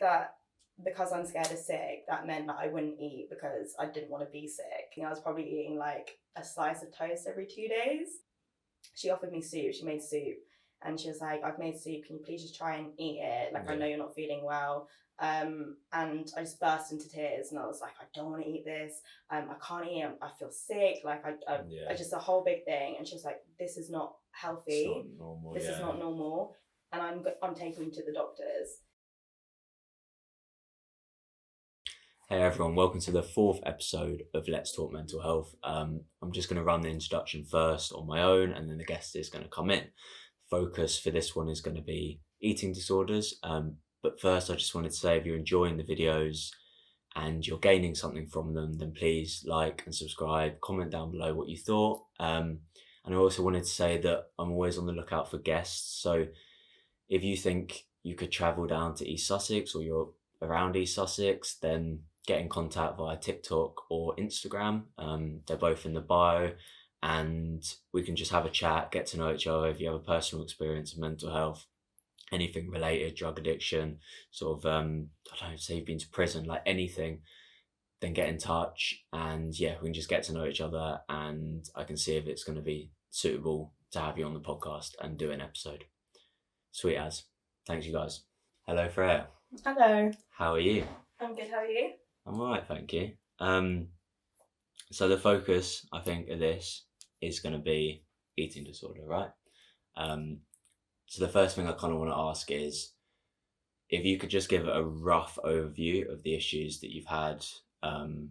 that because I'm scared of sick, that meant that I wouldn't eat because I didn't want to be sick. I was probably eating like a slice of toast every 2 days. She offered me soup. She made soup. And she was like, I've made soup. Can you please just try and eat it? Like, I know you're not feeling well. And I just burst into tears. And I was like, I don't want to eat this. I can't eat. I feel sick. Like, I just a whole big thing. And she was like, this is not healthy. It's not normal. This is not normal. And I'm taking you to the doctors. Hey everyone, welcome to the 4th episode of Let's Talk Mental Health. I'm just going to run the introduction first on my own, and then the guest is going to come in. Focus for this one is going to be eating disorders. But first, I just wanted to say, if you're enjoying the videos and you're gaining something from them, then please like and subscribe, comment down below what you thought. And I also wanted to say that I'm always on the lookout for guests. So if you think you could travel down to East Sussex or you're around East Sussex, then get in contact via TikTok or Instagram. They're both in the bio, and we can just have a chat, get to know each other. If you have a personal experience of mental health, anything related, drug addiction, sort of, I don't know, say you've been to prison, like anything, then get in touch, and we can just get to know each other, and I can see if it's going to be suitable to have you on the podcast and do an episode. Sweet as. Thanks, you guys. Hello, Freya. Hello. How are you? I'm good. How are you? I'm all right, thank you. So the focus, I think, of this is going to be eating disorder, right? So the first thing I kind of want to ask is if you could just give a rough overview of the issues that you've had, and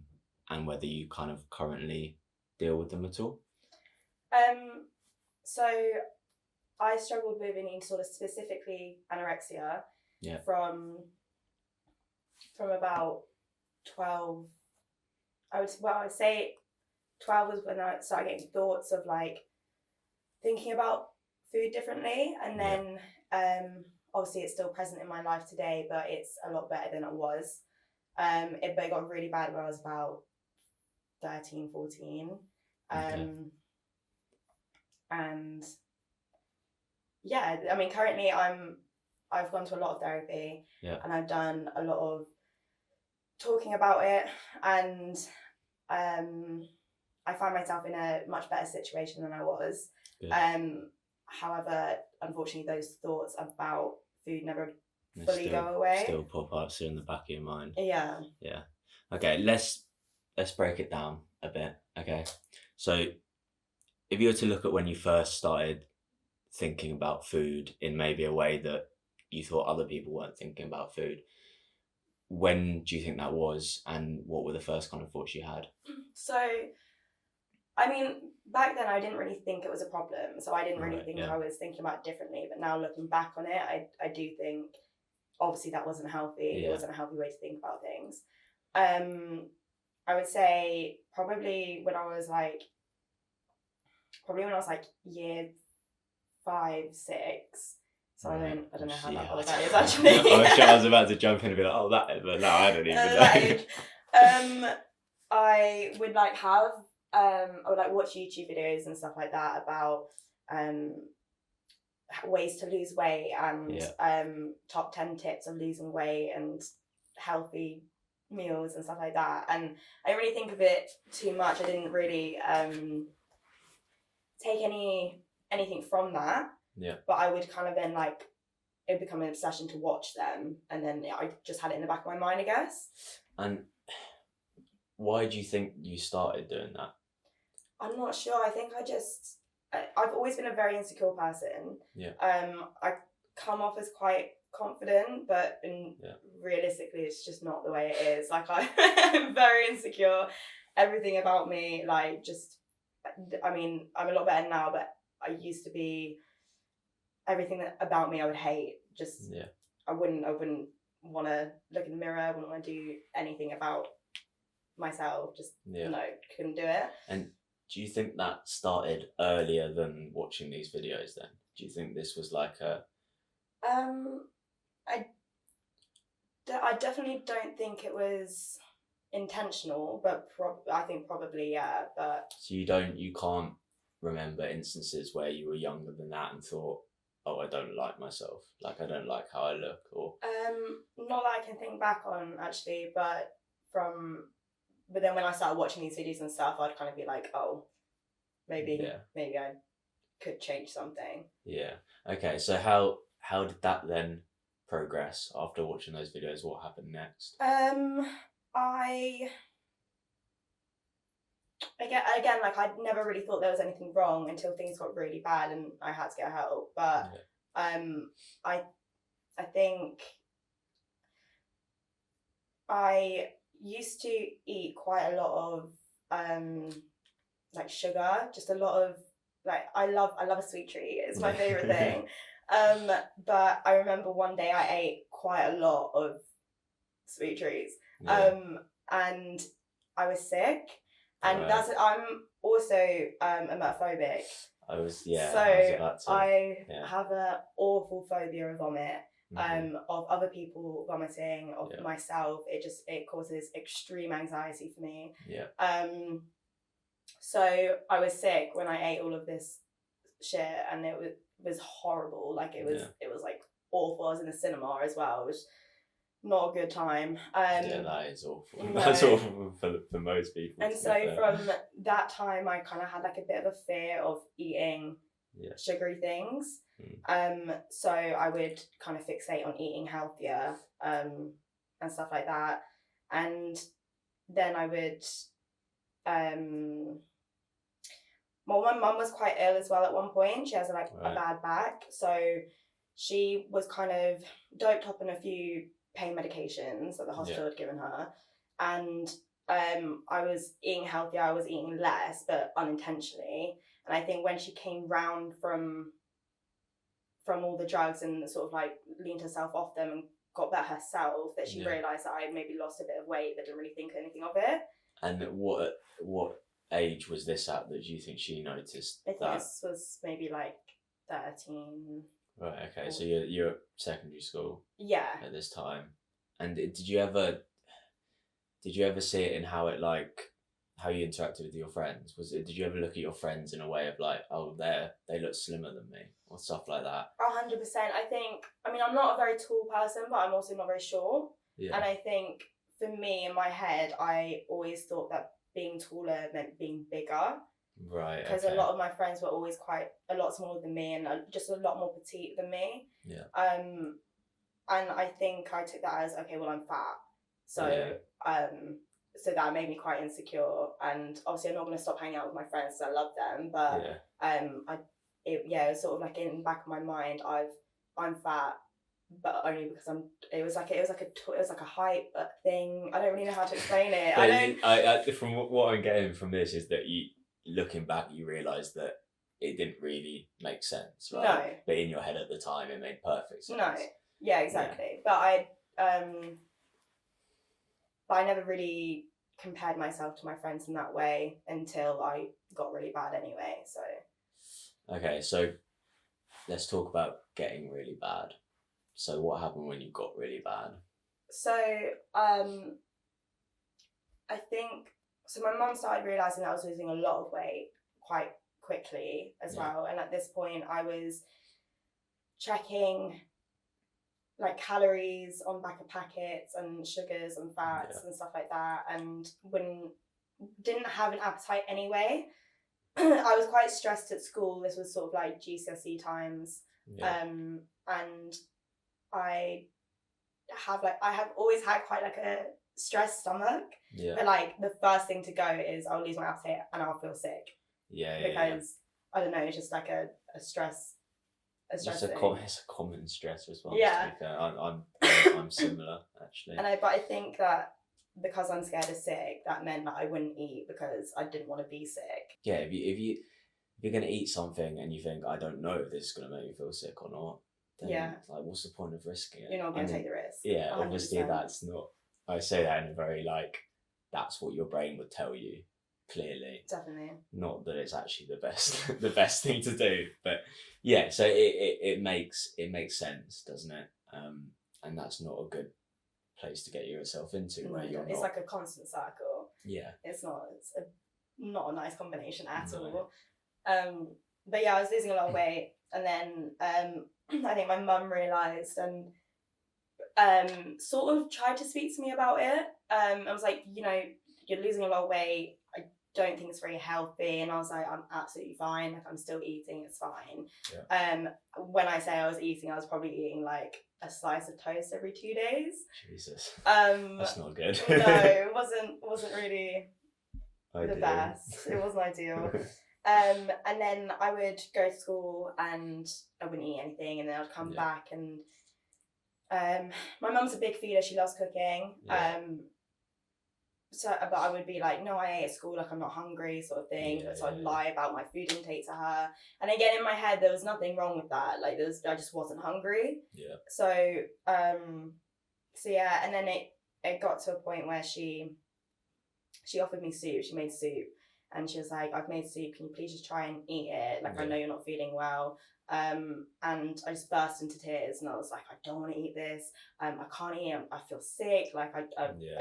whether you kind of currently deal with them at all. So I struggled with eating disorder, specifically anorexia, from about 12. I would say 12 was when I started getting thoughts of like thinking about food differently, and then obviously it's still present in my life today, but it's a lot better than it was. But it got really bad when I was about 13, 14. And I mean, currently I've gone to a lot of therapy, and I've done a lot of talking about it, and I find myself in a much better situation than I was. However, unfortunately, those thoughts about food never fully go away. Still pop up, still in the back of your mind. Yeah. Okay, let's break it down a bit. Okay, so if you were to look at when you first started thinking about food in maybe a way that you thought other people weren't thinking about food, when do you think that was, and what were the first kind of thoughts you had? So, I mean, back then I didn't really think it was a problem, so I didn't really think I was thinking about it differently. But now looking back on it, I do think obviously that wasn't healthy. It wasn't a healthy way to think about things. I would say probably when I was like year 5, 6. So I don't know how that old that is actually. I was about to jump in and be like, but no, I don't even know. I would I would watch YouTube videos and stuff like that about ways to lose weight and top 10 tips of losing weight and healthy meals and stuff like that. And I didn't really think of it too much. I didn't really take anything from that. But I would kind of then it would become an obsession to watch them, and then I just had it in the back of my mind, I guess. And why do you think you started doing that? I'm not sure. I think I've always been a very insecure person. I come off as quite confident, but realistically it's just not the way it is. Like I'm very insecure. Everything about me, I mean, I'm a lot better now, but I used to be, everything about me I would hate. I wouldn't want to look in the mirror. I wouldn't want to do anything about myself. No, couldn't do it. And do you think that started earlier than watching these videos then? Do you think this was like a... I definitely don't think it was intentional, but I think probably, yeah. But so you can't remember instances where you were younger than that and thought, oh, I don't like myself, like I don't like how I look, or not that I can think back on actually, but then when I started watching these videos and stuff, I'd kind of be like, oh, maybe I could change something. Yeah. Okay, so how did that then progress after watching those videos? What happened next? I again, like, I never really thought there was anything wrong until things got really bad and I had to get help. But I think I used to eat quite a lot of like sugar, just a lot of, like, I love a sweet treat. It's my favorite thing. But I remember one day I ate quite a lot of sweet treats. And I was sick. And I'm also emetophobic. I have an awful phobia of vomit, of other people vomiting, of myself. It causes extreme anxiety for me. So I was sick when I ate all of this shit, and it was horrible. Like, it was like awful. I was in the cinema as well. It was not a good time. That is awful. No. That's awful for most people. And so from that time, I kind of had like a bit of a fear of eating sugary things. So I would kind of fixate on eating healthier and stuff like that. And then I would well, my mum was quite ill as well at one point. She has a bad back, so she was kind of doped up on a few pain medications that the hospital had given her, and I was eating healthier. I was eating less, but unintentionally. And I think when she came round from all the drugs and sort of like leaned herself off them and got better herself, that she realised that I maybe lost a bit of weight, but didn't really think anything of it. And what age was this at that you think she noticed? I think this was maybe like 13. Right. Okay. So you're at secondary school. Yeah. At this time, and did you ever see it in how you interacted with your friends? Did you ever look at your friends in a way of like, oh, they look slimmer than me, or stuff like that? 100%. I mean, I'm not a very tall person, but I'm also not very short. Yeah. And I think for me, in my head, I always thought that being taller meant being bigger. Right. Because a lot of my friends were always quite a lot smaller than me and just a lot more petite than me. Yeah. And I think I took that as, okay, well, I'm fat. So so that made me quite insecure. And obviously I'm not going to stop hanging out with my friends because I love them. But it was sort of like in the back of my mind, I'm fat, but only because it was like a hype thing. I don't really know how to explain it. I from what I'm getting from this is that looking back, you realise that it didn't really make sense, right? No. But in your head at the time, it made perfect sense. No. Yeah, exactly. Yeah. But I never really compared myself to my friends in that way until I got really bad anyway. So. Okay, so let's talk about getting really bad. So what happened when you got really bad? So I think. So my mum started realising that I was losing a lot of weight quite quickly as well. And at this point I was checking like calories on back of packets and sugars and fats and stuff like that, and didn't have an appetite anyway. I was quite stressed at school. This was sort of like GCSE times. And I have always had quite like a stressed stomach, but like the first thing to go is I'll lose my appetite and I'll feel sick. Because I don't know, it's just like a stress. It's a common stress response. Yeah, I'm similar actually. But I think that because I'm scared of sick, that meant that I wouldn't eat because I didn't want to be sick. Yeah, if you're gonna eat something and you think, I don't know if this is gonna make me feel sick or not, then like, what's the point of risking it? You're not gonna take the risk. Yeah, 100%. Obviously that's not. I say that in a very like, that's what your brain would tell you. Clearly, definitely not that it's actually the best thing to do, but yeah. So it makes sense, doesn't it? And that's not a good place to get yourself into. No, it's like a constant circle. Yeah, it's not a nice combination at all. But yeah, I was losing a lot of weight, And then I think my mum realised and sort of tried to speak to me about it. I was like, you're losing a lot of weight. I don't think it's very healthy. And I was like, I'm absolutely fine. Like, I'm still eating. It's fine. Yeah. When I say I was eating, I was probably eating like a slice of toast every 2 days. Jesus. That's not good. No, it wasn't really the best. It wasn't ideal. And then I would go to school and I wouldn't eat anything, and then I'd come back and my mum's a big feeder. She loves cooking. Yeah. But I would be like, no, I ate at school, like I'm not hungry, sort of thing. So I'd lie about my food intake to her. And again, in my head, there was nothing wrong with that. Like I just wasn't hungry. Yeah. So yeah, and then it got to a point where she offered me soup. She made soup, and she was like, I've made soup. Can you please just try and eat it? Like I know you're not feeling well. And I just burst into tears, and I was like, I don't want to eat this. I can't eat. I feel sick. Like I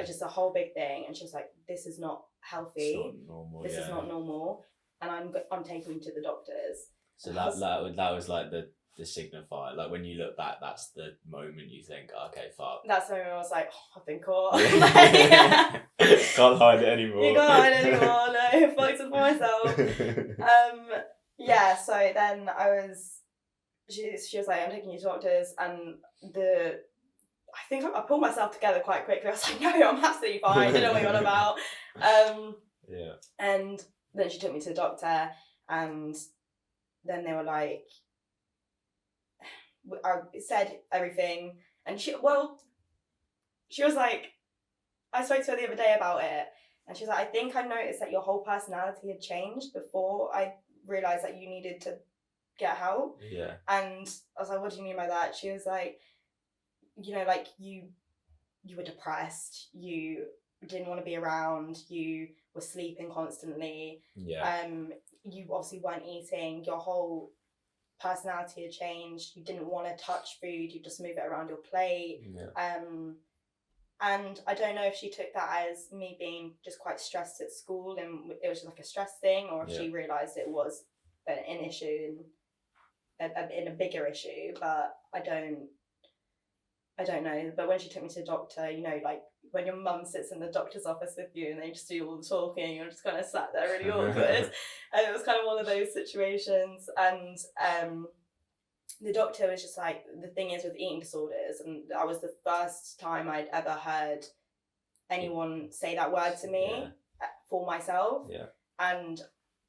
just a whole big thing. And she was like, this is not healthy. It's not normal. This is not normal. And I'm taking you to the doctors. So that was like the signifier. Like when you look back, that's the moment you think, okay, fuck. That's the moment I was like, I've been caught. Can't hide it anymore. You can't hide it anymore. No, fucked it for myself. Yeah. So then she was like, I'm taking you to doctors, and I think I pulled myself together quite quickly. I was like, no, I'm absolutely fine. I don't know what you're on about. Yeah. And then she took me to the doctor, and then they were like, I said everything, and she was like, I spoke to her the other day about it, and she was like, I think I noticed that your whole personality had changed before I realised that you needed to get help. Yeah. And I was like, what do you mean by that? She was like, like you were depressed, you didn't want to be around, you were sleeping constantly. Yeah. You obviously weren't eating, your whole personality had changed, you didn't want to touch food, you just move it around your plate. Yeah. And I don't know if she took that as me being just quite stressed at school and it was just like a stress thing, or if she realised it was an issue in a bigger issue, but I don't know. But when she took me to the doctor, like when your mum sits in the doctor's office with you and they just do all the talking, you're just kind of sat there really awkward. And it was kind of one of those situations. And the doctor was just like, the thing is with eating disorders, and that was the first time I'd ever heard anyone say that word to me for myself. Yeah. And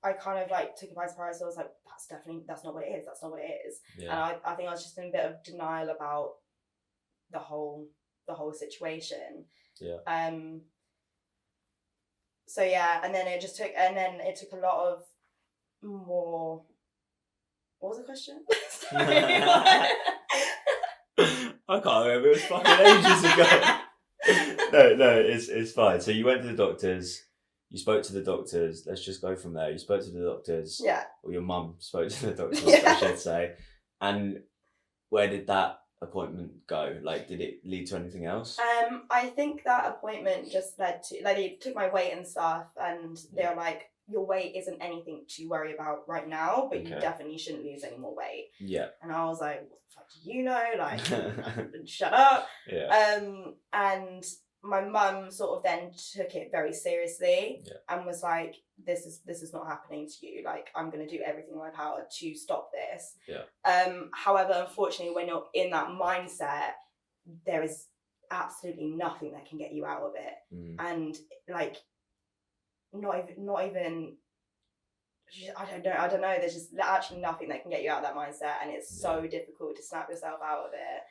I kind of like took it by surprise. I was like, that's not what it is. That's not what it is. Yeah. And I think I was just in a bit of denial about the whole situation. Yeah. So yeah, and then it took a lot of more. What was the question? Sorry. I can't remember. It was fucking ages ago. No, it's fine. So you went to the doctors. You spoke to the doctors. Let's just go from there. You spoke to the doctors. Yeah. Or your mum spoke to the doctors, I should say. And where did that appointment go? Like, did it lead to anything else? I think that appointment just led to, like, they took my weight and stuff, and they were like, your weight isn't anything to worry about right now, but you definitely shouldn't lose any more weight. Yeah. And I was like, what the fuck do you know? Like, shut up. Yeah. And my mum sort of then took it very seriously and was like, this is not happening to you. Like, I'm going to do everything in my power to stop this. Yeah. However, unfortunately, when you're in that mindset, there is absolutely nothing that can get you out of it. Mm. And like, not even I don't know, there's just actually nothing that can get you out of that mindset, and it's so difficult to snap yourself out of it.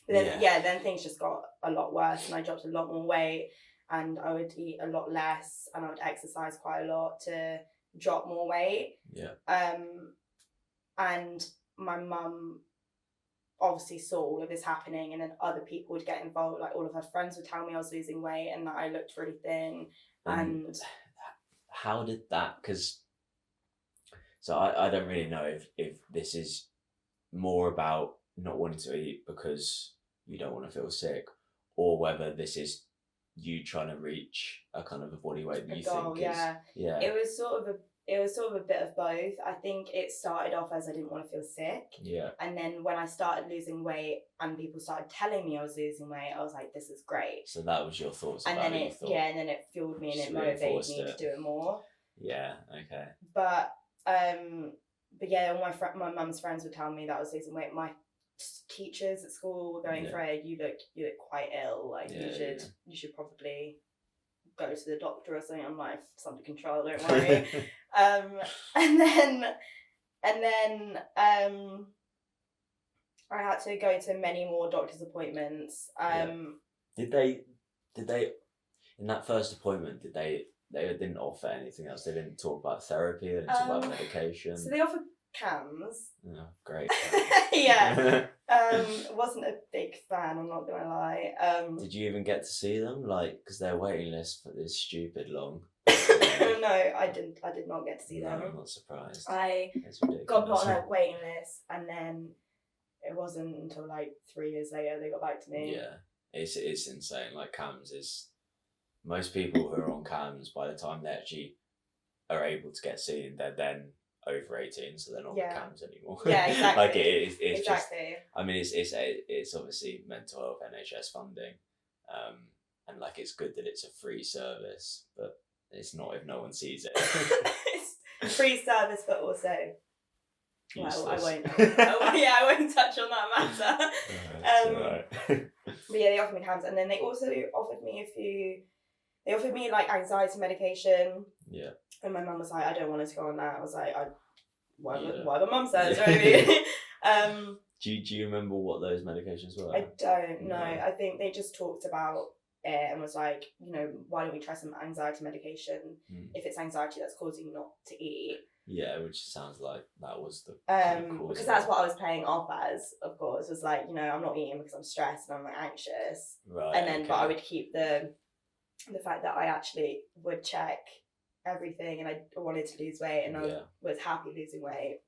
But then then things just got a lot worse, and I dropped a lot more weight, and I would eat a lot less, and I would exercise quite a lot to drop more weight. Yeah. And my mum obviously saw all of this happening, and then other people would get involved. Like, all of her friends would tell me I was losing weight and that I looked really thin. And how did that, because so I don't really know if this is more about not wanting to eat because you don't want to feel sick, or whether this is you trying to reach a kind of a body weight that you think is... Yeah. It was sort of it was sort of a bit of both. I think it started off as I didn't want to feel sick. Yeah. And then when I started losing weight and people started telling me I was losing weight, I was like, this is great. So that was your thoughts and about then it? and then it fueled me and it motivated me to do it more. Yeah, okay. But yeah, all my mum's friends would tell me that I was losing weight. My teachers at school were going, Freya, you look quite ill. Like you should probably go to the doctor or something. I'm like, it's under control, don't worry. And then I had to go to many more doctor's appointments. Did they in that first appointment, they didn't offer anything else? They didn't talk about therapy, they didn't talk about medication? So they offered CAMS. Oh, great. Yeah. Wasn't a big fan, I'm not gonna lie. Did you even get to see them? Like, because their waiting list is stupid long. No, I did not get to see them. I'm not surprised. I got put on a waiting list, and then it wasn't until like 3 years later they got back to me. Yeah, it's insane. Like, CAMS is, most people who are on CAMS, by the time they actually are able to get seen, they're then over 18, so they're not on CAMS anymore. Yeah, exactly. Like it's exactly. Just, I mean, it's obviously mental health NHS funding, and like it's good that it's a free service, but it's not if no one sees it. It's free service, but also useless. Well, I won't touch on that matter. Right. But yeah, they offered me CAMS, and then they also offered me like anxiety medication. Yeah. And my mum was like, I don't want her to go on that. I was like, whatever mum says, right? Do you remember what those medications were? I don't know. I think they just talked about it and was like, why don't we try some anxiety medication if it's anxiety that's causing you not to eat. Yeah, which sounds like that was the because that's what I was playing off as, of course, was like, I'm not eating because I'm stressed and I'm like anxious. Right. And then but I would keep the fact that I actually would check everything and I wanted to lose weight and I was happy losing weight.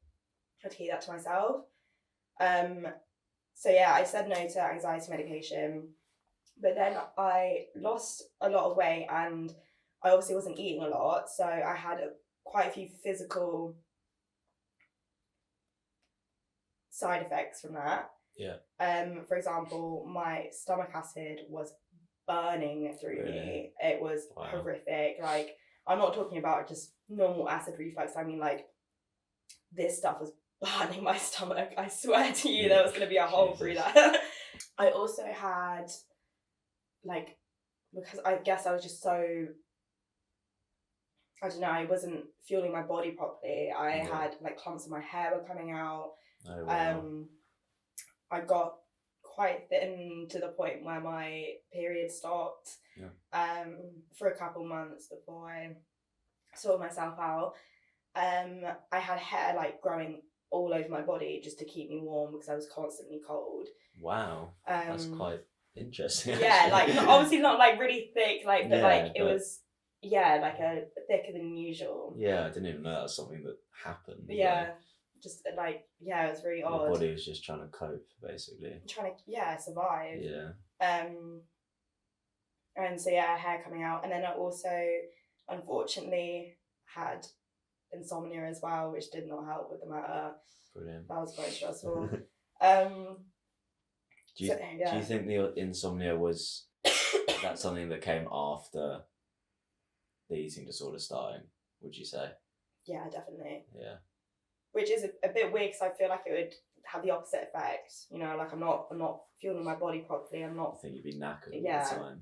I'd keep that to myself. So yeah, I said no to anxiety medication, but then I lost a lot of weight and I obviously wasn't eating a lot, so I had quite a few physical side effects from that. Yeah. For example, my stomach acid was burning through me. It was horrific. Like, I'm not talking about just normal acid reflux. I mean, like, this stuff was burning my stomach. I swear to you, there was going to be a hole through that. I also had, like, because I guess I was just so, I don't know, I wasn't fueling my body properly. I had, like, clumps of my hair were coming out. Oh, wow. I got quite thin to the point where my period stopped for a couple months before I sorted myself out. I had hair like growing all over my body just to keep me warm because I was constantly cold. Wow, that's quite interesting. Yeah, like obviously not like really thick, like but like it was like a thicker than usual. Yeah, I didn't even know that was something that happened. Yeah. Just like it was really odd. Your body was just trying to cope, basically. Trying to survive. Yeah. And so hair coming out, and then I also unfortunately had insomnia as well, which did not help with the matter. Brilliant. That was quite stressful. Do you think the insomnia was that's something that came after the eating disorder starting? Would you say? Yeah, definitely. Yeah. Which is a bit weird because I feel like it would have the opposite effect. Like I'm not fueling my body properly. I'm not. I think you'd be knackered all the time.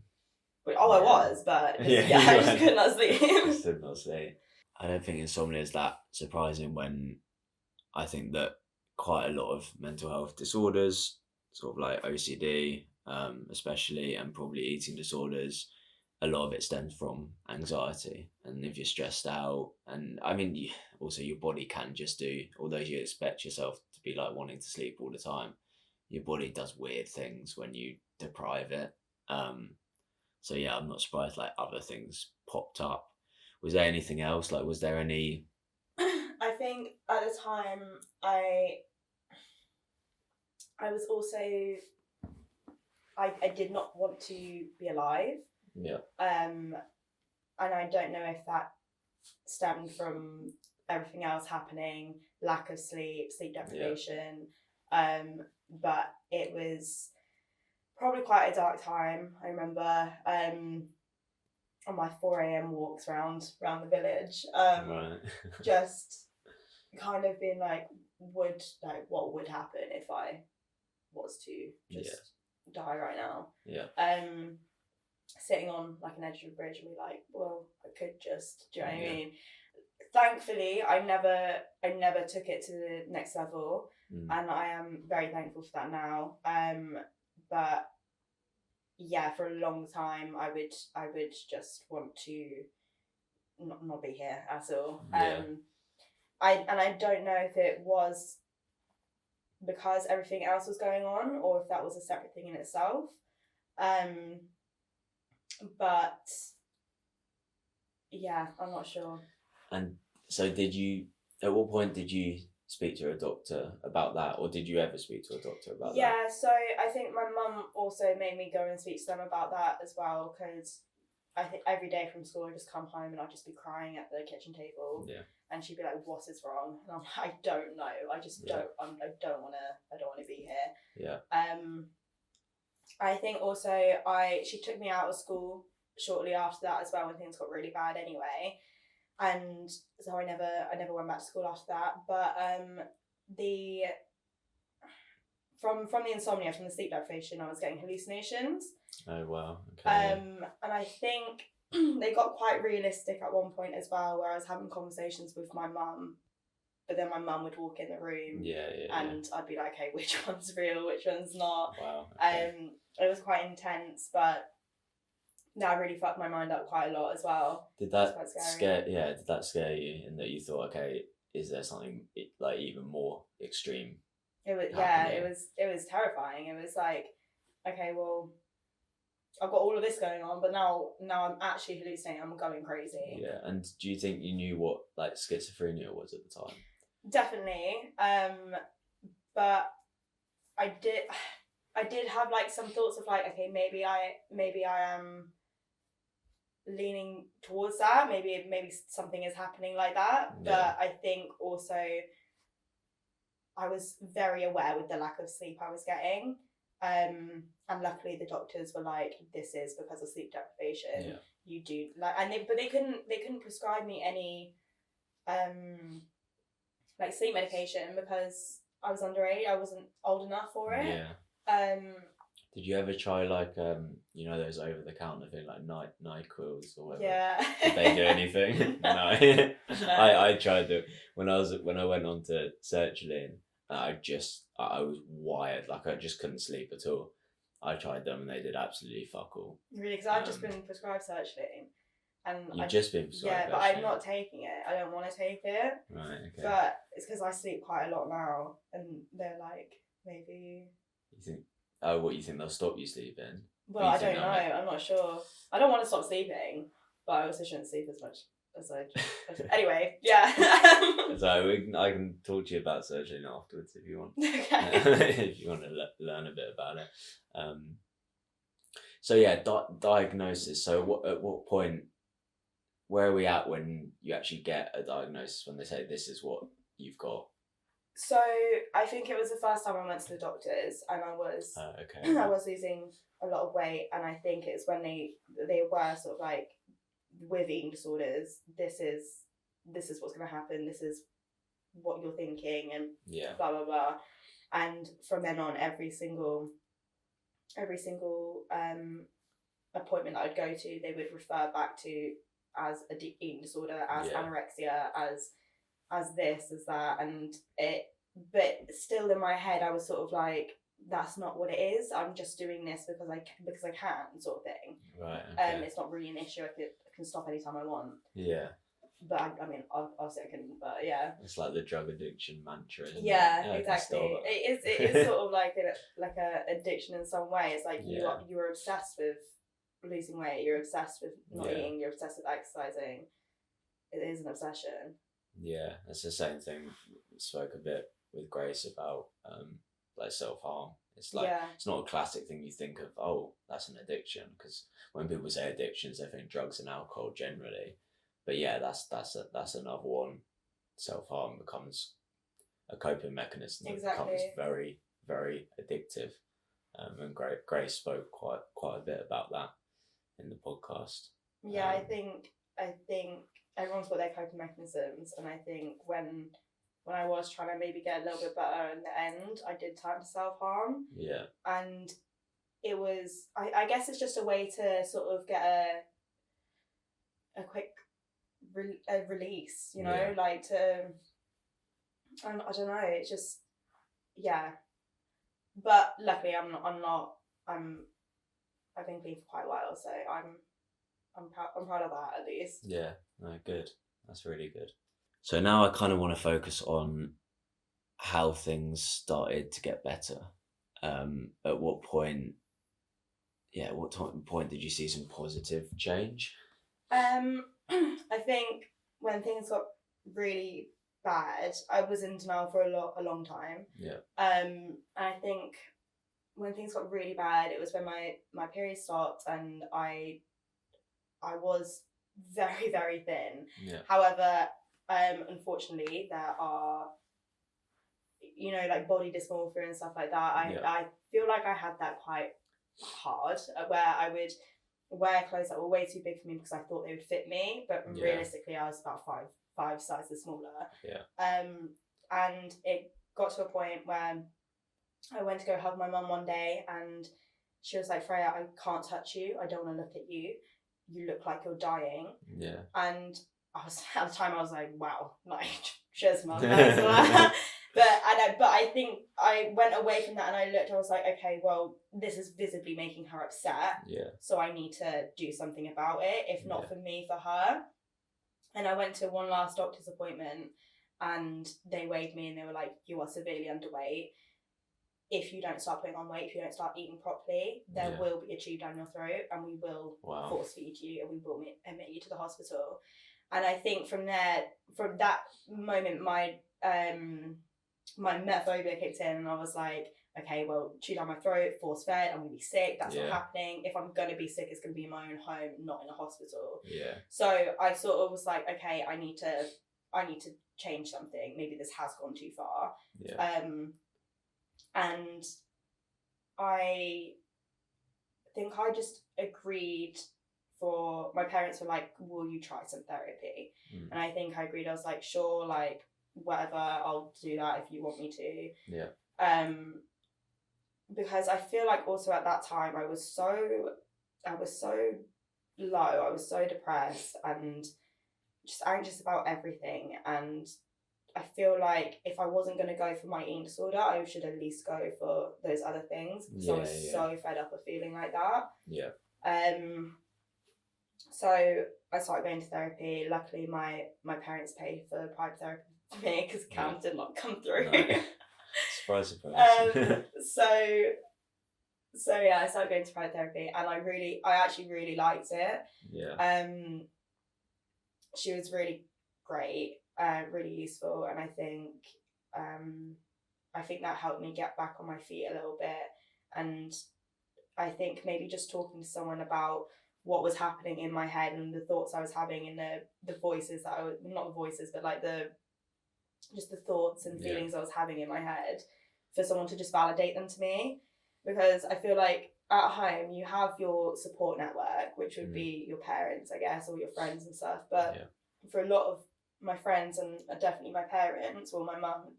But, I was, but I just could not sleep. Could not sleep. I don't think insomnia is that surprising when I think that quite a lot of mental health disorders, sort of like OCD, especially, and probably eating disorders, a lot of it stems from anxiety. And if you're stressed out, and I mean, also your body can just do, although you expect yourself to be like wanting to sleep all the time, your body does weird things when you deprive it. So yeah, I'm not surprised like other things popped up. Was there anything else? Like, was there any? I think at the time I was also, I did not want to be alive. Yeah. And I don't know if that stemmed from everything else happening, lack of sleep deprivation. But it was probably quite a dark time. I remember on my 4 a.m. walks around the village, just kind of being like, what would happen if I was to just die right now? Sitting on like an edge of a bridge and be like, well, I could just, do you know what I mean? Thankfully, I never took it to the next level, and I am very thankful for that now. But yeah, for a long time, I would just want to not be here at all. I don't know if it was because everything else was going on, or if that was a separate thing in itself. But yeah, I'm not sure. And so at what point did you speak to a doctor about that, or did you ever speak to a doctor about that? Yeah, so I think my mum also made me go and speak to them about that as well, because I think every day from school I just come home and I'd just be crying at the kitchen table. And she'd be like, what is wrong? And I'm like, I don't know. I just don't want to be here. I think also she took me out of school shortly after that as well, when things got really bad anyway. And so I never went back to school after that. But from the insomnia, from the sleep deprivation, I was getting hallucinations. Oh wow. Okay. And I think they got quite realistic at one point as well, where I was having conversations with my mum, but then my mum would walk in the room, and I'd be like, okay, which one's real, which one's not. Wow. Okay. It was quite intense, but that really fucked my mind up quite a lot as well. Did that scare you, in that you thought, okay, is there something like even more extreme? It was happening? It was terrifying. It was like, okay, well, I've got all of this going on, but now I'm actually hallucinating. I'm going crazy. Yeah, and do you think you knew what like schizophrenia was at the time? Definitely, but I did have like some thoughts of like, okay, maybe I am leaning towards that. Maybe something is happening like that. But I think also I was very aware with the lack of sleep I was getting. And luckily the doctors were like, this is because of sleep deprivation. You do like, and they couldn't prescribe me any like sleep medication because I was underage. I wasn't old enough for it. Did you ever try like those over the counter thing like NyQuils or whatever? Yeah. Did they do anything? No. I tried it when I went on to sertraline. I was wired, like I just couldn't sleep at all. I tried them and they did absolutely fuck all. Really, because I've just been prescribed sertraline. And You've just been prescribed. Yeah, but I'm not taking it. I don't want to take it. Right, okay. But it's because I sleep quite a lot now, and they're like, maybe. You think? Oh, what, you think they'll stop you sleeping? Well, I don't know. I'm not sure. I don't want to stop sleeping, but I also shouldn't sleep as much as I. Anyway, yeah. So I can talk to you about sertraline afterwards if you want. Okay. If you want to learn a bit about it. So yeah, diagnosis. So at what point? Where are we at when you actually get a diagnosis? When they say this is what you've got? So I think it was the first time I went to the doctors, and I was I was losing a lot of weight, and I think it's when they were sort of like, with eating disorders, this is what's going to happen. This is what you're thinking, and blah blah blah. And from then on, every single appointment that I'd go to, they would refer back to as a eating disorder, as anorexia, as this, as that, and but still in my head I was sort of like, that's not what it is. I'm just doing this because I can, sort of thing. Right. Okay. It's not really an issue. I can stop anytime I want. Yeah. But I mean, obviously I couldn't. But yeah. It's like the drug addiction mantra, isn't it? Yeah, exactly. It is sort of like a addiction in some way. It's like you're obsessed with losing weight. You're obsessed with not eating. You're obsessed with exercising. It is an obsession. Yeah, it's the same thing. We spoke a bit with Grace about like self-harm. It's like it's not a classic thing you think of, oh, that's an addiction, because when people say addictions they think drugs and alcohol generally, But yeah, that's another one. Self-harm becomes a coping mechanism that becomes very, very addictive. And Grace spoke quite a bit about that in the podcast. Yeah, I think everyone's got their coping mechanisms, and I think when I was trying to maybe get a little bit better in the end, I did turn to self-harm. Yeah. And it was, I guess it's just a way to sort of get a quick release, you know, like to, I don't know, it's just, yeah. But luckily I've been clean for quite a while, so I'm proud of that, at least. Yeah, no, good. That's really good. So now I kind of want to focus on how things started to get better. At what point? Yeah, what point did you see some positive change? I think when things got really bad, I was in denial for a long time. Yeah. And I think when things got really bad, it was when my period stopped, and I was very, very thin. Yeah. However, unfortunately, there are, you know, like body dysmorphia and stuff like that. I feel like I had that quite hard, where I would wear clothes that were way too big for me because I thought they would fit me, but realistically I was about five sizes smaller. Yeah. And it got to a point where I went to go hug my mum one day, and she was like, "Freya, I can't touch you. I don't want to look at you. You look like you're dying." Yeah. And I was, at the time I was like, wow, like, cheers, mum. But I think I went away from that, and I looked, I was like, okay, well, this is visibly making her upset. Yeah. So I need to do something about it, if not for me, for her. And I went to one last doctor's appointment, and they weighed me, and they were like, "You are severely underweight. If you don't start putting on weight, if you don't start eating properly, there will be a tube down your throat, and we will force feed you, and we will admit you to the hospital." And I think from that moment, my emetophobia kicked in, and I was like, okay, well, chew down my throat, force fed, I'm gonna be sick. That's not happening. If I'm gonna be sick, it's gonna be in my own home, not in a hospital. Yeah. So I sort of was like, okay, I need to change something. Maybe this has gone too far. Yeah. And I think I just agreed. For my parents were like, "Will you try some therapy?" And I think I agreed. I was like, "Sure, like whatever, I'll do that if you want me to." Yeah. Because I feel like also at that time I was so low. I was so depressed and just anxious about everything. And I feel like if I wasn't going to go for my eating disorder, I should at least go for those other things. Because I was so fed up of feeling like that. Yeah. So I started going to therapy. Luckily, my parents paid for private therapy for me because Cam did not come through. No. Surprise. So yeah, I started going to private therapy, and I actually really liked it. Yeah. She was really great, really useful, and I think that helped me get back on my feet a little bit. And I think maybe just talking to someone about what was happening in my head and the thoughts I was having and the voices that not the voices, but like the thoughts and feelings I was having in my head, for someone to just validate them to me. Because I feel like at home you have your support network, which would be your parents, I guess, or your friends and stuff. But for a lot of my friends, and definitely my parents or my mum,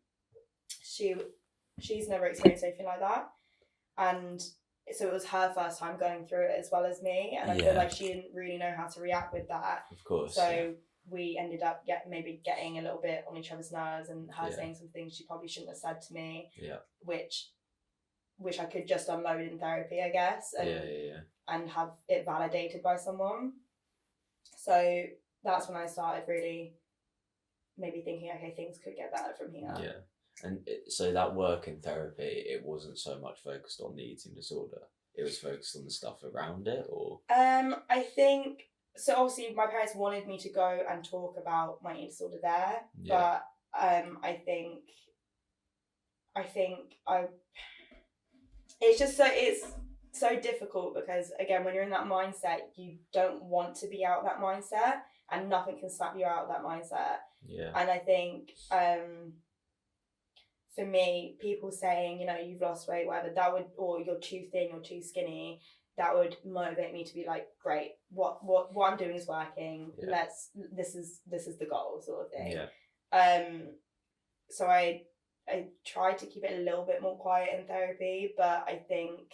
she's never experienced anything like that. And so it was her first time going through it as well as me, and I feel like she didn't really know how to react with that. Of course. So we ended up getting a little bit on each other's nerves, and her saying some things she probably shouldn't have said to me. Yeah. Which I could just unload in therapy, I guess, and have it validated by someone. So that's when I started really maybe thinking, okay, things could get better from here. Yeah. And so that work in therapy, it wasn't so much focused on the eating disorder. It was focused on the stuff around it, or? I think, so obviously my parents wanted me to go and talk about my eating disorder there, but I think it's just so, it's so difficult because, again, when you're in that mindset, you don't want to be out of that mindset, and nothing can snap you out of that mindset. Yeah. And I think for me, people saying, you've lost weight, whatever, that would, or you're too thin, you're too skinny, that would motivate me to be like, great, what I'm doing is working. Yeah. This is the goal, sort of thing. Yeah. So I tried to keep it a little bit more quiet in therapy, but I think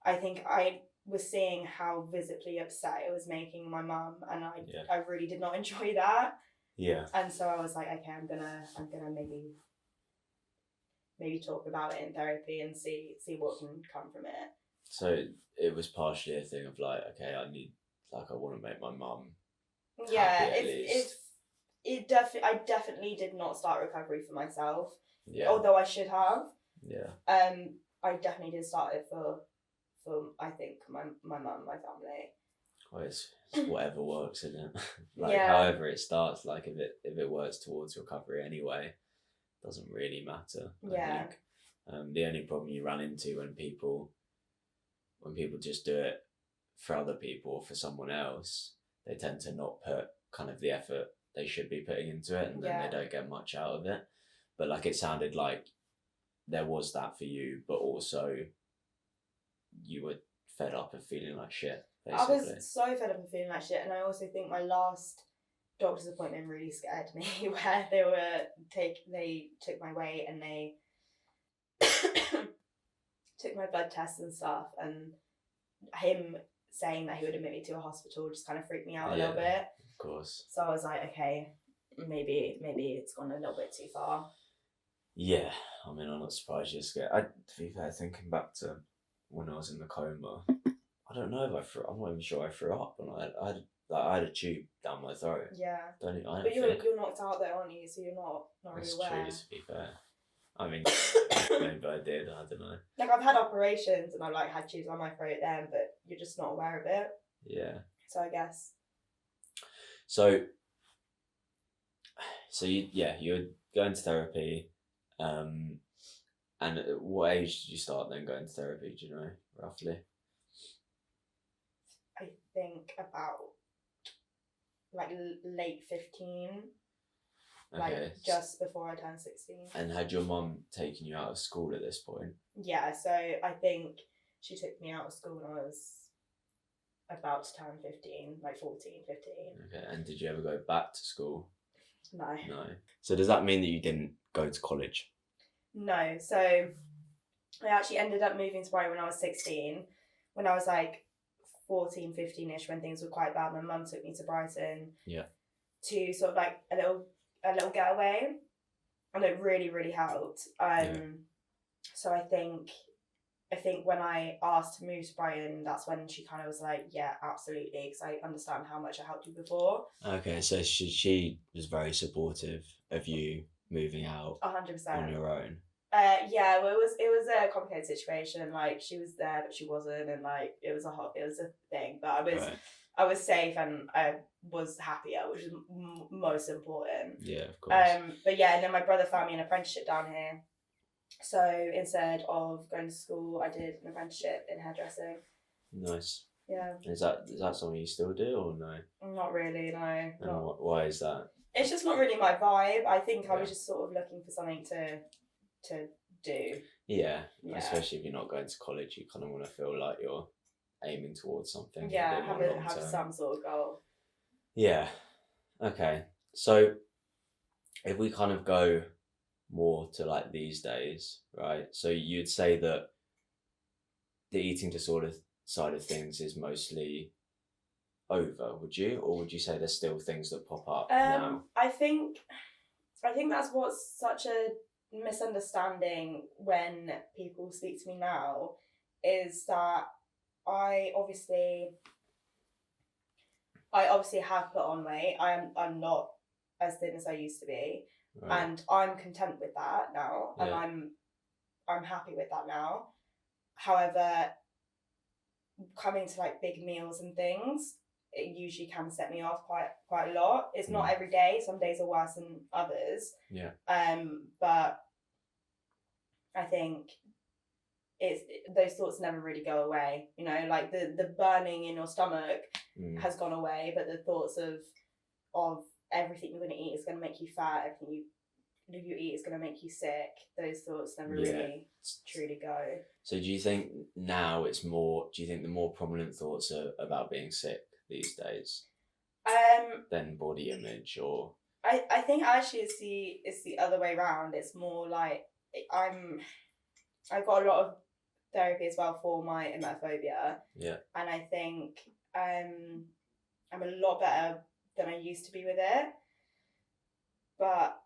I was seeing how visibly upset it was making my mum, and I really did not enjoy that. Yeah. And so I was like, okay, I'm gonna maybe talk about it in therapy and see what can come from it. So it was partially a thing of like, okay, I want to make my mum happy at least. I definitely did not start recovery for myself. Yeah. Although I should have. Yeah. I definitely did start it for I think my mum, my family. Well, it's whatever works, isn't it? Like however it starts, like if it works towards recovery anyway, doesn't really matter. I think. The only problem you run into when people just do it for other people or for someone else, they tend to not put kind of the effort they should be putting into it, and then they don't get much out of it. But like it sounded like there was that for you, but also you were fed up of feeling like shit, basically. I was so fed up of feeling like shit, and I also think my last doctor's appointment really scared me, where they took my weight and they took my blood tests and stuff, and him saying that he would admit me to a hospital just kind of freaked me out a little bit. Of course. So I was like, okay, maybe it's gone a little bit too far. Yeah, I mean, I'm not surprised you're scared. To be fair, thinking back to when I was in the coma, I don't know if I threw. I'm not even sure I threw up, and I had a tube down my throat. Yeah. But you're knocked out there, aren't you? So you're not really aware. That's true, to be fair. I mean, maybe I did. I don't know. Like I've had operations and I've like had tubes on my throat then, but you're just not aware of it. Yeah. So I guess. So you're going to therapy, and at what age did you start then going to therapy? Do you know roughly? I think about like late 15. Okay. Like just before I turned 16. And had your mum taken you out of school at this point? Yeah, so I think she took me out of school when I was about to turn 15, like 14, 15. Okay, and did you ever go back to school? No. No. So does that mean that you didn't go to college? No, so I actually ended up moving to Brighton when I was 16. When I was like 14, 15-ish, when things were quite bad, my mum took me to Brighton. Yeah. To sort of like a little getaway, and it really, really helped. So I think when I asked to move to Brighton, that's when she kind of was like, yeah, absolutely, because I understand how much I helped you before. Okay, so she was very supportive of you moving out 100% on your own. Yeah, well, it was a complicated situation. Like she was there, but she wasn't, and like it was a thing. But I was safe and I was happier, which is most important. Yeah, of course. But yeah, and then my brother found me an apprenticeship down here. So instead of going to school, I did an apprenticeship in hairdressing. Nice. Yeah. Is that something you still do or no? Not really, no. And why is that? It's just not really my vibe. I think I was just sort of looking for something to do. Yeah, especially if you're not going to college, you kind of want to feel like you're aiming towards something. Yeah, have some sort of goal. Yeah. Okay. So if we kind of go more to like these days, right? So you'd say that the eating disorder side of things is mostly over, would you? Or would you say there's still things that pop up now? I think that's what's such a misunderstanding when people speak to me now, is that I obviously have put on weight. I'm not as thin as I used to be, right. And I'm content with that now, and I'm happy with that now. However, coming to like big meals and things, it usually can set me off quite a lot. It's not every day. Some days are worse than others. Yeah. But I think those thoughts never really go away. You know, like the burning in your stomach has gone away, but the thoughts of everything you're going to eat is going to make you fat, everything you eat is going to make you sick, those thoughts never really truly go. So do you think now it's more, do you think the more prominent thoughts are about being sick these days than body image? Or I think actually it's the other way around. It's more like I got a lot of therapy as well for my emetophobia. Yeah. And I think I'm a lot better than I used to be with it. But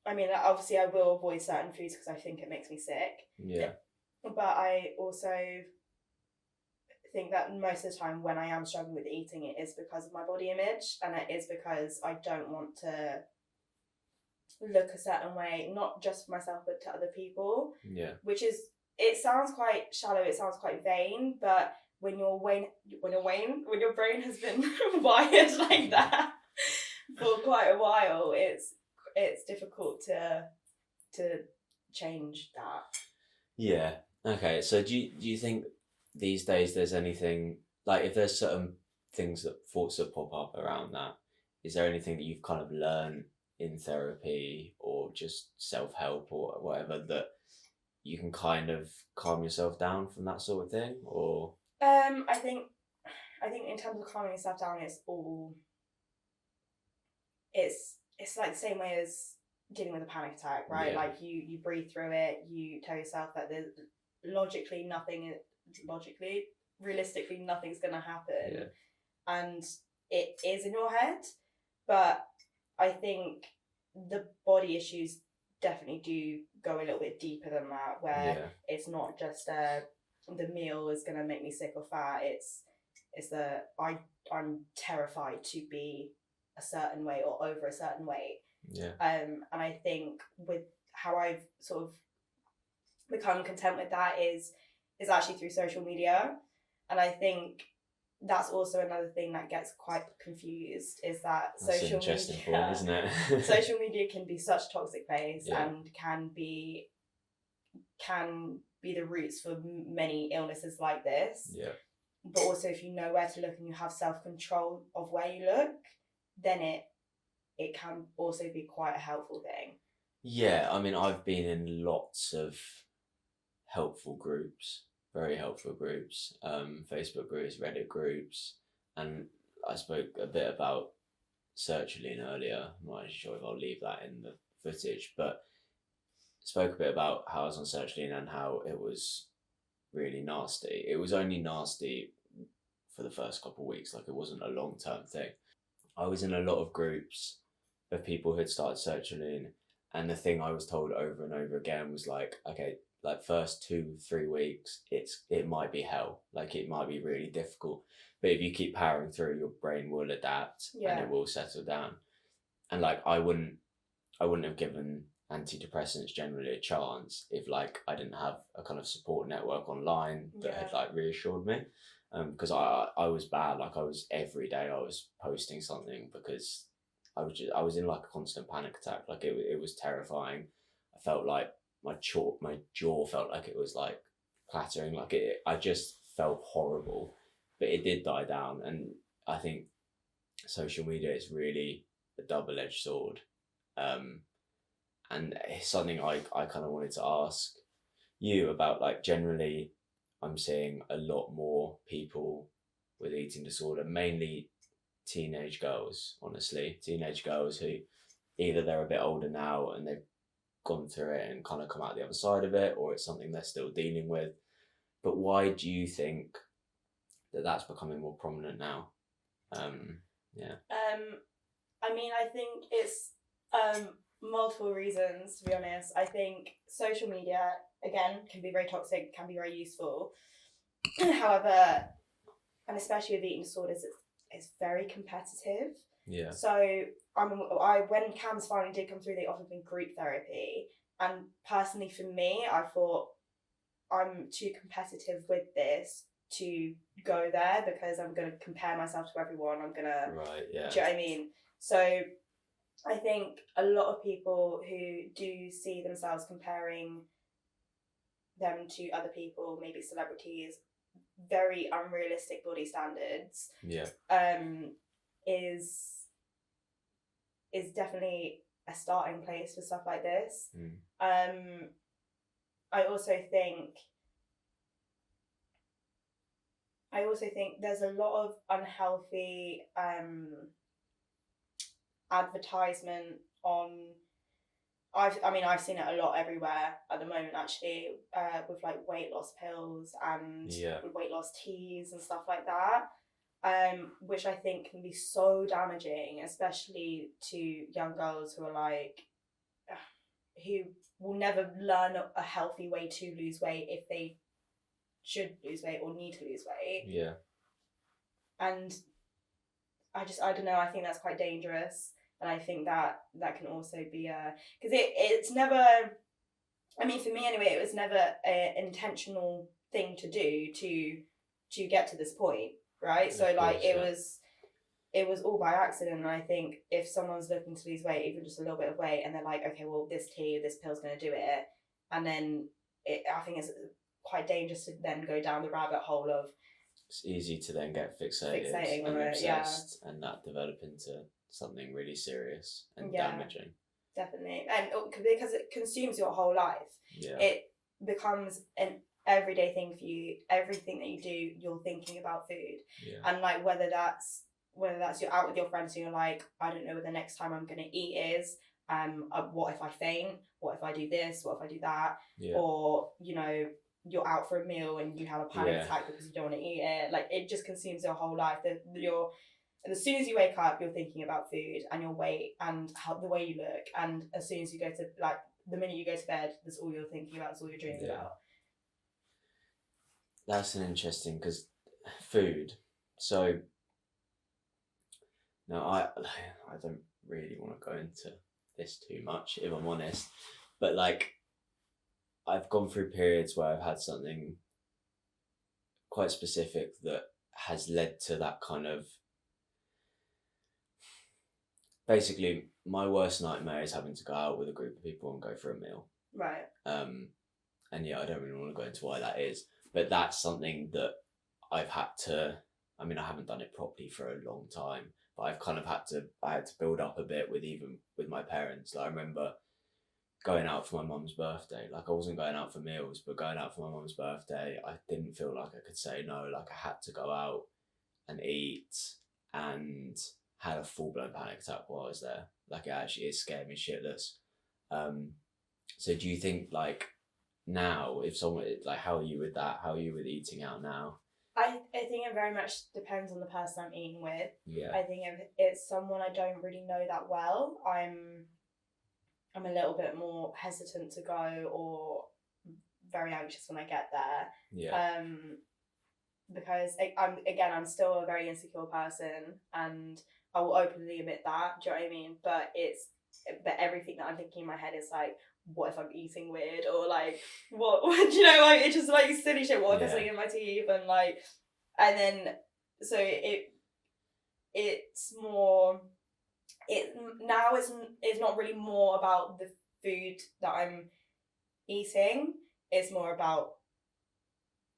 I mean, obviously I will avoid certain foods because I think it makes me sick. Yeah. But I also think that most of the time when I am struggling with eating, it is because of my body image, and it is because I don't want to look a certain way, not just for myself but to other people. Yeah. Which is, it sounds quite shallow, it sounds quite vain, but when your brain has been wired like that for quite a while, it's difficult to change that. Yeah. Okay. So do you think these days there's anything, like if there's certain thoughts that pop up around that, is there anything that you've kind of learned in therapy or just self-help or whatever that you can kind of calm yourself down from that sort of thing? Or I think in terms of calming yourself down, it's like the same way as dealing with a panic attack, right? Yeah. Like you breathe through it, you tell yourself that there's realistically nothing's gonna happen. Yeah. And it is in your head, but I think the body issues definitely do go a little bit deeper than that, where it's not just the meal is gonna make me sick or fat, it's the I'm terrified to be a certain way or over a certain weight. Yeah. And I think with how I've sort of become content with that is actually through social media. And I think that's also another thing that gets quite confused, is that that's social media, point, isn't it? social media can be such a toxic place and can be the roots for many illnesses like this. Yeah. But also, if you know where to look and you have self-control of where you look, then it can also be quite a helpful thing. Yeah, I mean, I've been in lots of helpful groups, very helpful groups, Facebook groups, Reddit groups, and I spoke a bit about sertraline earlier. I'm not actually sure if I'll leave that in the footage, but spoke a bit about how I was on sertraline and how it was really nasty. It was only nasty for the first couple of weeks, like it wasn't a long-term thing. I was in a lot of groups of people who had started sertraline, and the thing I was told over and over again was like, okay, like first 2-3 weeks, it might be hell, like it might be really difficult, but if you keep powering through, your brain will adapt and it will settle down. And like I wouldn't have given antidepressants generally a chance if like I didn't have a kind of support network online that had like reassured me, because I was bad. Like I was, every day I was posting something because I was in like a constant panic attack. Like it was terrifying. I felt like my jaw felt like it was like clattering. Like I just felt horrible, but it did die down. And I think social media is really a double-edged sword. And it's something I kind of wanted to ask you about. Like generally, I'm seeing a lot more people with eating disorder, mainly teenage girls, honestly. Teenage girls who either they're a bit older now and they've gone through it and kind of come out the other side of it, or it's something they're still dealing with. But why do you think that that's becoming more prominent now? I mean, I think it's multiple reasons, to be honest. I think social media, again, can be very toxic, can be very useful. However, and especially with eating disorders, it's very competitive. Yeah. So when CAMS finally did come through, they offered me group therapy. And personally for me, I thought I'm too competitive with this to go there because I'm going to compare myself to everyone. I'm going to... Right, yeah. Do you know what I mean? So I think a lot of people who do see themselves comparing them to other people, maybe celebrities, very unrealistic body standards, is definitely a starting place for stuff like this. I also think there's a lot of unhealthy advertisement on. I've seen it a lot everywhere at the moment, actually, with like weight loss pills and weight loss teas and stuff like that, which I think can be so damaging, especially to young girls who are like, who will never learn a healthy way to lose weight if they should lose weight or need to lose weight. Yeah. And I don't know, I think that's quite dangerous. And I think that can also be because it's never, I mean, for me anyway, it was never an intentional thing to do to get to this point, right? So like it was all by accident. And I think if someone's looking to lose weight, even just a little bit of weight, and they're like, okay, well, this tea, this pill's going to do it, and then I think it's quite dangerous to then go down the rabbit hole of. It's easy to then get fixated and obsessed, and that develop into something really serious and damaging. Definitely, and because it consumes your whole life, it becomes an everyday thing for you. Everything that you do, you're thinking about food, and like whether that's you're out with your friends and you're like, I don't know what the next time I'm gonna eat is. What if I faint? What if I do this? What if I do that? Or you're out for a meal and you have a panic attack because you don't want to eat it. Like it just consumes your whole life. As soon as you wake up, you're thinking about food and your weight and the way you look. And as soon as you go to the minute you go to bed, that's all you're thinking about. That's all you're dreaming about. That's an interesting because food. So no, I don't really want to go into this too much, if I'm honest. But like, I've gone through periods where I've had something quite specific that has led to that kind of. Basically, my worst nightmare is having to go out with a group of people and go for a meal. Right. And I don't really want to go into why that is, but that's something that I've had to. I mean, I haven't done it properly for a long time, but I've kind of had to build up a bit with my parents. Like, I remember going out for my mum's birthday. Like, I wasn't going out for meals, but going out for my mum's birthday, I didn't feel like I could say no. Like, I had to go out and eat, and had a full-blown panic attack while I was there. Like, it scared me shitless. So do you think, like, now, if someone, like, how are you with that? How are you with eating out now? I think it very much depends on the person I'm eating with. Yeah. I think if it's someone I don't really know that well, I'm a little bit more hesitant to go, or very anxious when I get there. Yeah. Because I'm still a very insecure person, and I will openly admit that. Do you know what I mean? But everything that I'm thinking in my head is like, what if I'm eating weird, or like what do you know? Like, it's just like silly shit. What if there's something in my teeth, and like, and then so it's more. It's not really more about the food that I'm eating. It's more about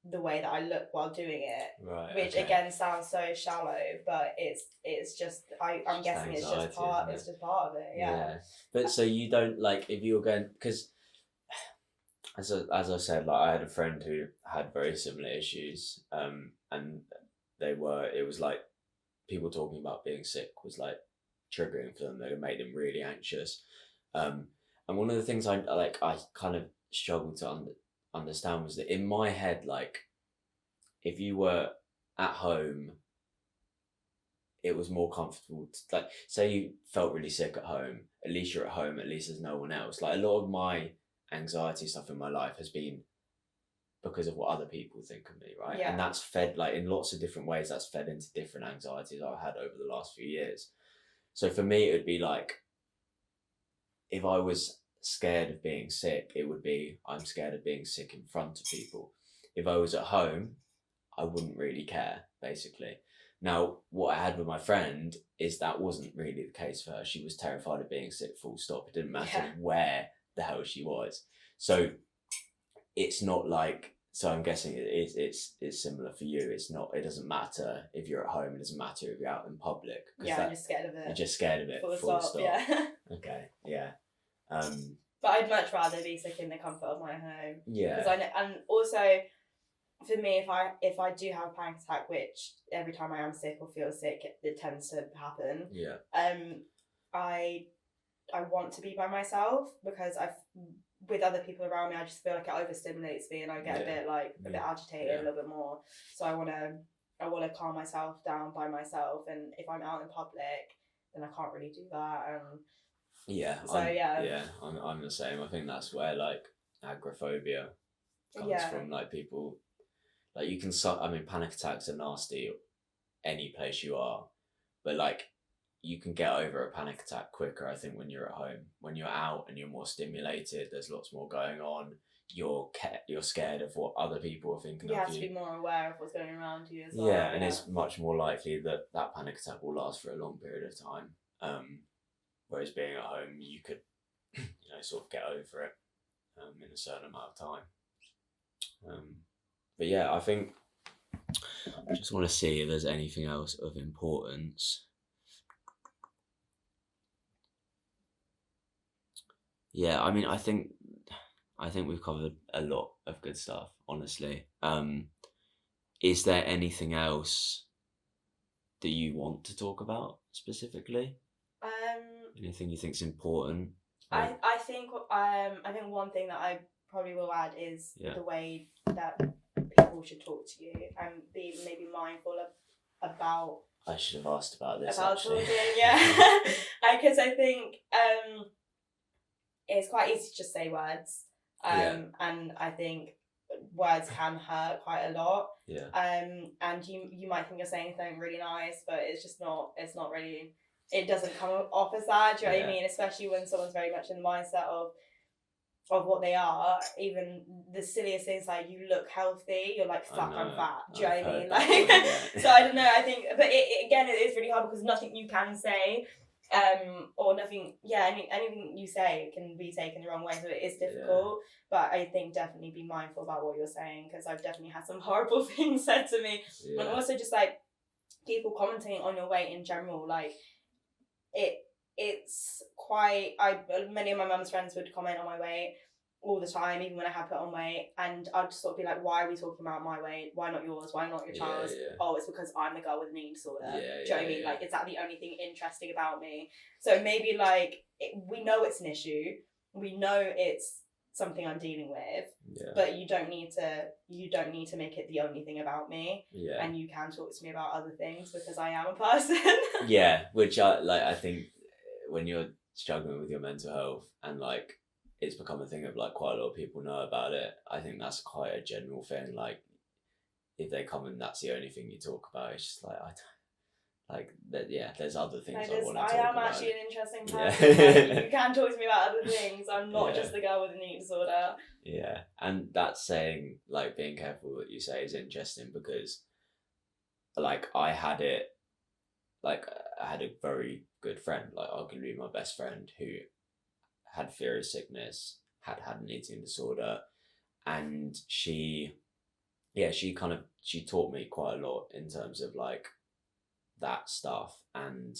the way that I look while doing it, right? Which again sounds so shallow, but it's just I'm guessing it's just part. It's just part of it, yeah. But so you don't, like, if you're going, because as I said, like, I had a friend who had very similar issues, and it was like people talking about being sick was like triggering for them. It made them really anxious, and one of the things I kind of struggled to understand was that in my head, like, if you were at home, it was more comfortable to, like, say you felt really sick at home, at least you're at home, at least there's no one else. Like, a lot of my anxiety stuff in my life has been because of what other people think of me, right? And that's fed, like, in lots of different ways, that's fed into different anxieties I've had over the last few years. So for me, it would be like, if I was scared of being sick, it would be, I'm scared of being sick in front of people. If I was at home, I wouldn't really care, basically. Now, what I had with my friend is that wasn't really the case for her. She was terrified of being sick, full stop. It didn't matter where the hell she was. So it's not like, so I'm guessing it's similar for you. It doesn't matter if you're at home. It doesn't matter if you're out in public. I'm just scared of it. You're just scared of it. Full stop. Yeah. Okay. Yeah. But I'd much rather be sick in the comfort of my home. Yeah. Because and also, for me, if I do have a panic attack, which every time I am sick or feel sick, it tends to happen. Yeah. I want to be by myself because with other people around me, I just feel like it overstimulates me and I get a bit agitated, a little bit more. So I want to calm myself down by myself, and if I'm out in public, then I can't really do that. I'm the same. I think that's where like agoraphobia comes from. Like people, like you can. I mean, panic attacks are nasty any place you are, but like you can get over a panic attack quicker, I think, when you're at home. When you're out and you're more stimulated, there's lots more going on. You're scared of what other people are thinking of you. You have to be more aware of what's going around you as well. Yeah, and it's much more likely that panic attack will last for a long period of time. Whereas being at home, you could, sort of get over it in a certain amount of time. But yeah, I think I just want to see if there's anything else of importance. Yeah, I mean, I think we've covered a lot of good stuff, honestly. Is there anything else that you want to talk about specifically? Anything you think's important? I think one thing that I probably will add is the way that people should talk to you and be maybe mindful about. I should have asked about this. About actually. Talking, yeah, because I think it's quite easy to just say words, and I think words can hurt quite a lot. Yeah. And you might think you're saying something really nice, but it's just not. It's not really. It doesn't come off as that. Do you know what I mean? Especially when someone's very much in the mindset of what they are. Even the silliest things like you look healthy, you're like, fuck, I'm fat. Do you know what I mean? Like, so I don't know. I think, but it is really hard because nothing you can say, or nothing. Yeah, anything you say can be taken the wrong way, so it is difficult. But I think definitely be mindful about what you're saying, because I've definitely had some horrible things said to me, and also just like people commenting on your weight in general, like. It's quite. Many of my mum's friends would comment on my weight all the time, even when I had put on weight, and I'd just sort of be like, "Why are we talking about my weight? Why not yours? Why not your child's?" Oh, it's because I'm the girl with an eating disorder. Do you know what I mean? Like, is that the only thing interesting about me? So maybe like we know it's an issue. We know it's something I'm dealing with, but you don't need to make it the only thing about me. And you can talk to me about other things because I am a person. Which I think when you're struggling with your mental health and like it's become a thing of like quite a lot of people know about it, I think that's quite a general thing. Like if they come and that's the only thing you talk about, it's just like there's other things I want to talk about. I am actually an interesting person. Like, you can talk to me about other things. I'm not just the girl with an eating disorder. Yeah, and that's saying, like, being careful what you say is interesting because, like, I had a very good friend, like arguably my best friend, who had fear of sickness, had an eating disorder, and she taught me quite a lot in terms of like that stuff and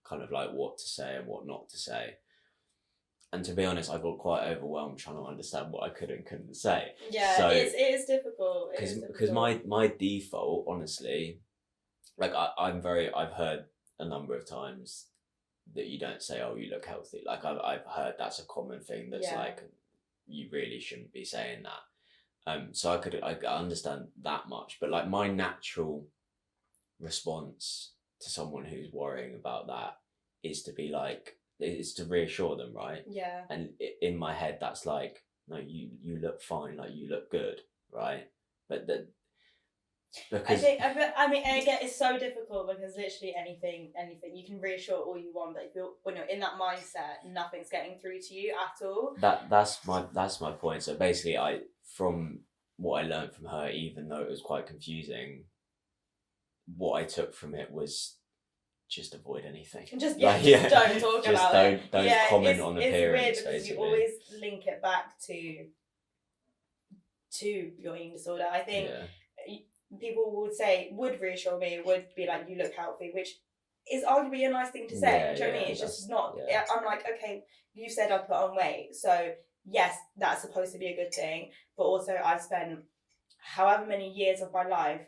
kind of like what to say and what not to say. And to be honest, I got quite overwhelmed trying to understand what I could and couldn't say. Yeah, so, it is difficult. Because my default, honestly, like I've heard a number of times that you don't say, "Oh, you look healthy." Like I've heard that's a common thing that's like you really shouldn't be saying that. So I understand that much, but like my natural response to someone who's worrying about that is to reassure them, right? Yeah. And in my head, that's like, no, you look fine, like you look good, right? But because I mean, again, it's so difficult because literally anything you can reassure all you want, but when you're in that mindset, nothing's getting through to you at all. That's my point. So basically, from what I learned from her, even though it was quite confusing, what I took from it was just avoid anything. Just don't talk about it. Don't comment on appearance. It's weird because you always link it back to to your eating disorder. I think people would reassure me, would be like, you look healthy, which is arguably a nice thing to say. Do you know what I mean? It's just not. I'm like, okay, you said I put on weight, so yes, that's supposed to be a good thing. But also, I spent however many years of my life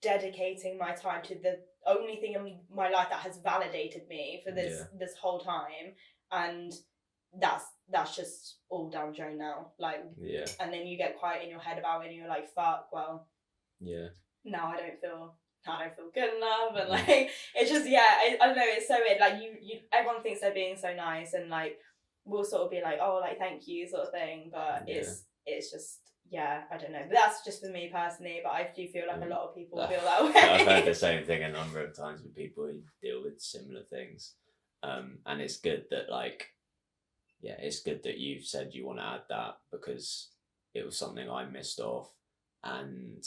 dedicating my time to the only thing in my life that has validated me for this whole time, and that's just all down the drain now. Like, and then you get quiet in your head about it, and you're like, fuck, well, now I don't feel good enough, and like, it's just, I don't know, it's so weird. Like, you everyone thinks they're being so nice, and like, we'll sort of be like, oh, like, thank you, sort of thing, but it's just, I don't know. But that's just for me personally, but I do feel like a lot of people feel that way. I've heard the same thing a number of times with people who deal with similar things, and it's good that, like, it's good that you've said you want to add that, because it was something I missed off, and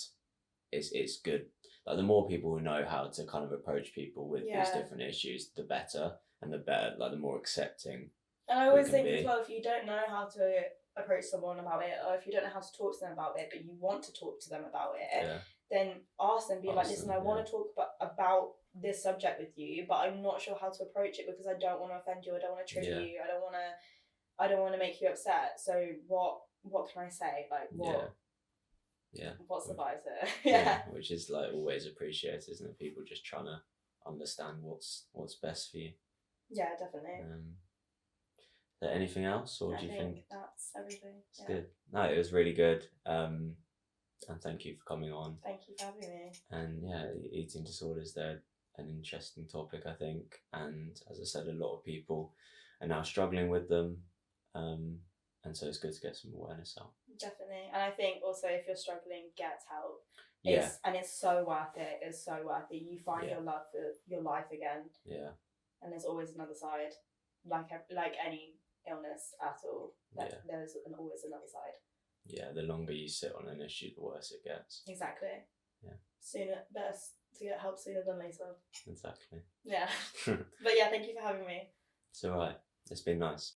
it's good. Like, the more people who know how to kind of approach people with these different issues, the better, and the better, like, the more accepting. And I always think as well, if you don't know how to approach someone about it, or if you don't know how to talk to them about it, but you want to talk to them about it, then ask them, like, listen, I want to talk about this subject with you, but I'm not sure how to approach it because I don't want to offend you, I don't want to trigger you, I don't want to make you upset. So what can I say? Like, what? What's the advice here? Which is, like, always appreciated, isn't it? People just trying to understand what's best for you. Yeah, definitely. Is there anything else, or do you think that's everything? It's good. No, it was really good. And thank you for coming on. Thank you for having me. And eating disorders, they're an interesting topic, I think. And as I said, a lot of people are now struggling with them. And so it's good to get some awareness out. Definitely. And I think also, if you're struggling, get help. And it's so worth it. It's so worth it. You find your love for your life again. Yeah. And there's always another side. Like any illness at all, there's always another side. Yeah, the longer you sit on an issue, the worse it gets. Exactly. Yeah. Best to get help sooner than later. Exactly. Yeah. But thank you for having me. It's alright. It's been nice.